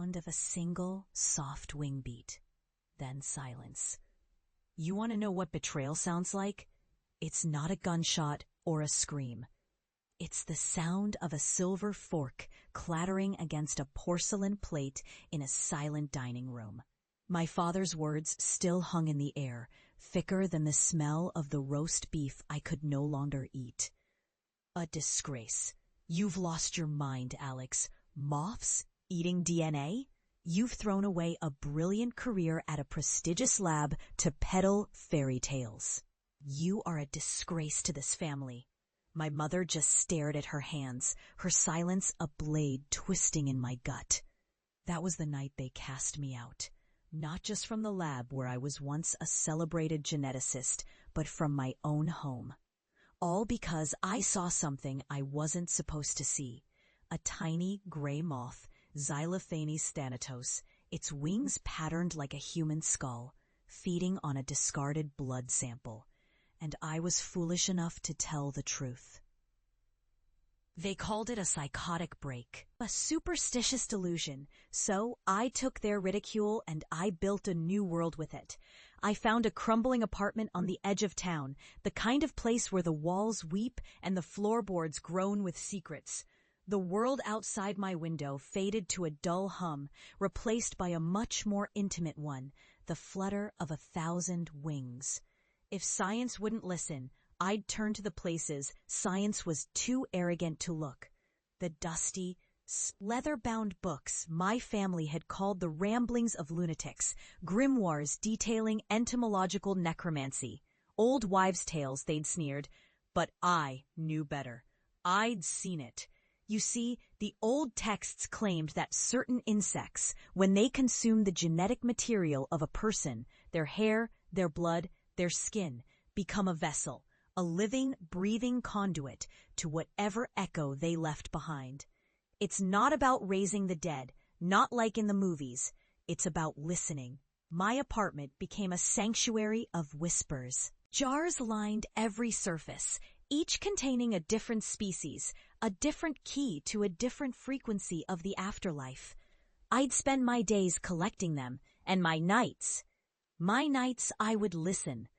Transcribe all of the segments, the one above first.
sound of a single soft wing beat, then silence. You want to know what betrayal sounds like? It's not a gunshot or a scream. It's the sound of a silver fork clattering against a porcelain plate in a silent dining room. My father's words still hung in the air, thicker than the smell of the roast beef I could no longer eat. A disgrace. You've lost your mind, Alex. Moths? Eating DNA? You've thrown away a brilliant career at a prestigious lab to peddle fairy tales. You are a disgrace to this family. My mother just stared at her hands, her silence a blade twisting in my gut. That was the night they cast me out. Not just from the lab where I was once a celebrated geneticist, but from my own home. All because I saw something I wasn't supposed to see. A tiny gray moth, Xylophanes thanatos, its wings patterned like a human skull, feeding on a discarded blood sample. And I was foolish enough to tell the truth. They called it a psychotic break, a superstitious delusion, so I took their ridicule and I built a new world with it. I found a crumbling apartment on the edge of town, the kind of place where the walls weep and the floorboards groan with secrets. The world outside my window faded to a dull hum, replaced by a much more intimate one, the flutter of 1,000 wings. If science wouldn't listen, I'd turn to the places science was too arrogant to look. The dusty, leather-bound books my family had called the ramblings of lunatics, grimoires detailing entomological necromancy, old wives' tales they'd sneered, but I knew better. I'd seen it. You see, the old texts claimed that certain insects, when they consumed the genetic material of a person, their hair, their blood, their skin, become a vessel, a living, breathing conduit to whatever echo they left behind. It's not about raising the dead, not like in the movies. It's about listening. My apartment became a sanctuary of whispers. Jars lined every surface, each containing a different species, a different key to a different frequency of the afterlife. I'd spend my days collecting them, and my nights I would listen.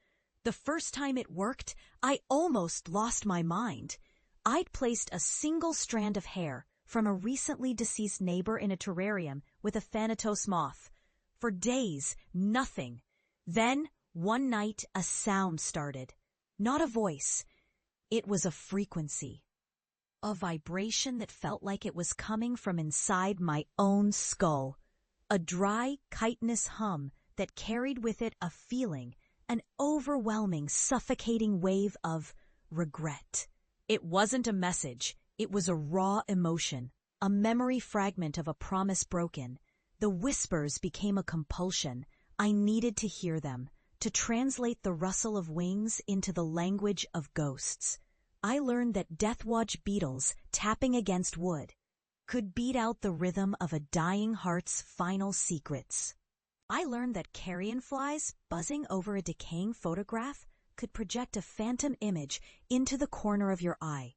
The first time it worked, I almost lost my mind. I'd placed a single strand of hair from a recently deceased neighbor in a terrarium with a thanatos moth. For days, nothing. Then, one night, a sound started. Not a voice. It was a frequency. A vibration that felt like it was coming from inside my own skull. A dry, chitinous hum that carried with it a feeling, an overwhelming, suffocating wave of regret. It wasn't a message. It was a raw emotion, a memory fragment of a promise broken. The whispers became a compulsion. I needed to hear them, to translate the rustle of wings into the language of ghosts. I learned that deathwatch beetles tapping against wood could beat out the rhythm of a dying heart's final secrets. I learned that carrion flies buzzing over a decaying photograph could project a phantom image into the corner of your eye.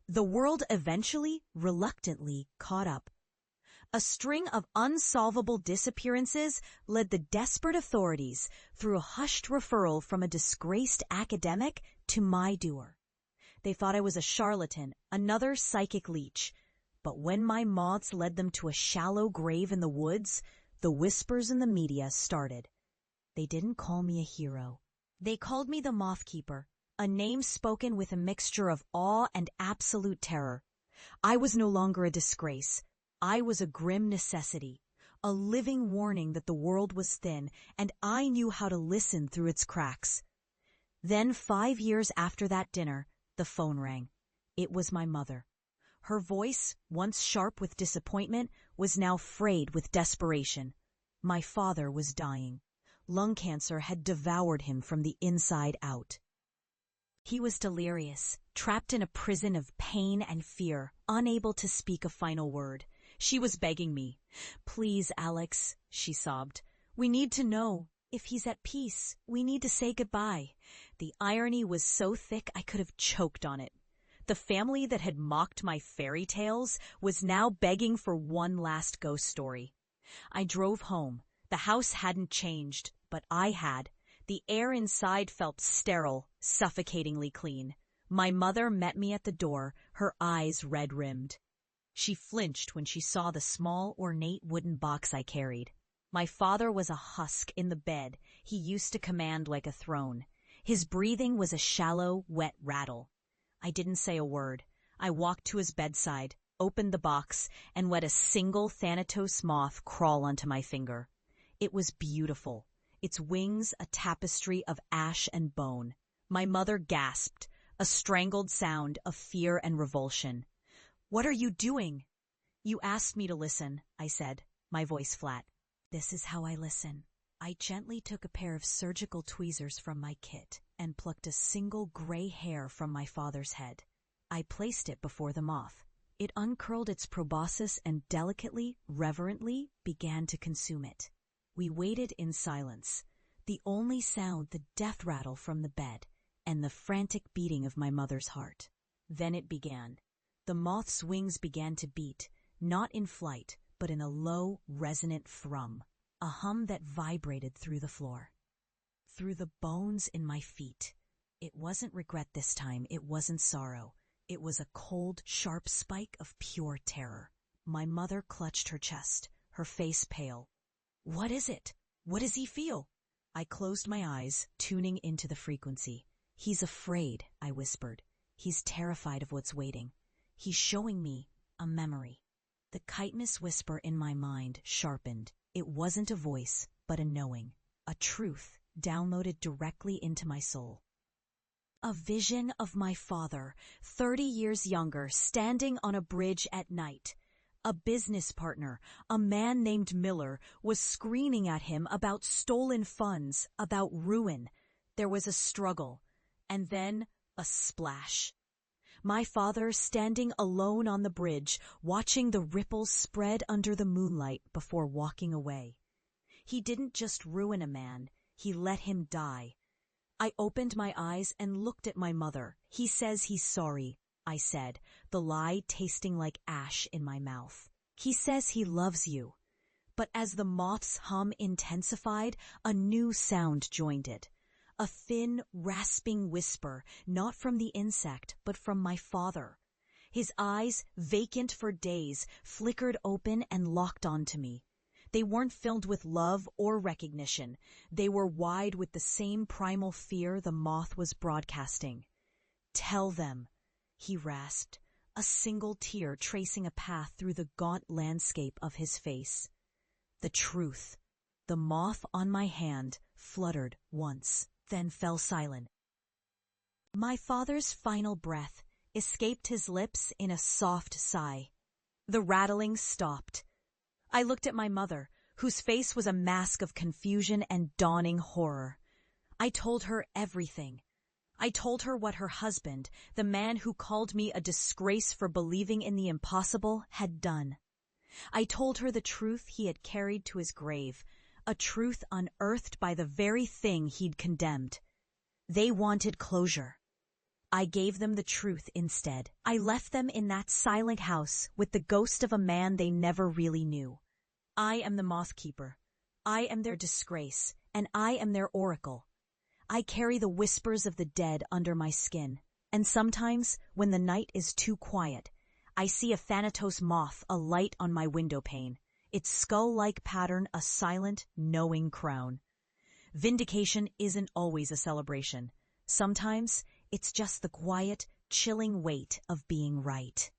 The world eventually, reluctantly, caught up. A string of unsolvable disappearances led the desperate authorities through a hushed referral from a disgraced academic to my door. They thought I was a charlatan, another psychic leech. But when my moths led them to a shallow grave in the woods, the whispers in the media started. They didn't call me a hero. They called me the Moth Keeper, a name spoken with a mixture of awe and absolute terror. I was no longer a disgrace. I was a grim necessity, a living warning that the world was thin, and I knew how to listen through its cracks. Then 5 years after that dinner, the phone rang. It was my mother. Her voice, once sharp with disappointment, was now frayed with desperation. My father was dying. Lung cancer had devoured him from the inside out. He was delirious, trapped in a prison of pain and fear, unable to speak a final word. She was begging me. "Please, Alex," she sobbed. "We need to know. If he's at peace, we need to say goodbye." The irony was so thick I could have choked on it. The family that had mocked my fairy tales was now begging for one last ghost story. I drove home. The house hadn't changed, but I had. The air inside felt sterile, suffocatingly clean. My mother met me at the door, her eyes red-rimmed. She flinched when she saw the small, ornate wooden box I carried. My father was a husk in the bed. He used to command like a throne. His breathing was a shallow, wet rattle. I didn't say a word. I walked to his bedside, opened the box, and let a single Thanatos moth crawl onto my finger. It was beautiful, its wings a tapestry of ash and bone. My mother gasped, a strangled sound of fear and revulsion. "What are you doing?" "You asked me to listen," I said, my voice flat. "This is how I listen." I gently took a pair of surgical tweezers from my kit and plucked a single gray hair from my father's head. I placed it before the moth. It uncurled its proboscis and delicately, reverently began to consume it. We waited in silence, the only sound the death rattle from the bed and the frantic beating of my mother's heart. Then it began. The moth's wings began to beat, not in flight, but in a low, resonant thrum, a hum that vibrated through the floor, through the bones in my feet. It wasn't regret this time, it wasn't sorrow. It was a cold, sharp spike of pure terror. My mother clutched her chest, her face pale. "What is it? What does he feel?" I closed my eyes, tuning into the frequency. "He's afraid," I whispered. "He's terrified of what's waiting. He's showing me a memory." The chitinous whisper in my mind sharpened. It wasn't a voice, but a knowing, a truth downloaded directly into my soul. A vision of my father, 30 years younger, standing on a bridge at night. A business partner, a man named Miller, was screaming at him about stolen funds, about ruin. There was a struggle, and then a splash. My father standing alone on the bridge, watching the ripples spread under the moonlight before walking away. He didn't just ruin a man, he let him die. I opened my eyes and looked at my mother. "He says he's sorry," I said, the lie tasting like ash in my mouth. "He says he loves you." But as the moth's hum intensified, a new sound joined it. A thin, rasping whisper, not from the insect, but from my father. His eyes, vacant for days, flickered open and locked onto me. They weren't filled with love or recognition. They were wide with the same primal fear the moth was broadcasting. "Tell them," he rasped, a single tear tracing a path through the gaunt landscape of his face. "The truth." The moth on my hand fluttered once, then fell silent. My father's final breath escaped his lips in a soft sigh. The rattling stopped. I looked at my mother, whose face was a mask of confusion and dawning horror. I told her everything. I told her what her husband, the man who called me a disgrace for believing in the impossible, had done. I told her the truth he had carried to his grave, a truth unearthed by the very thing he'd condemned. They wanted closure. I gave them the truth instead. I left them in that silent house with the ghost of a man they never really knew. I am the moth keeper. I am their disgrace, and I am their oracle. I carry the whispers of the dead under my skin, and sometimes, when the night is too quiet, I see a Thanatos moth alight on my window pane, its skull-like pattern a silent, knowing crown. Vindication isn't always a celebration. Sometimes it's just the quiet, chilling weight of being right.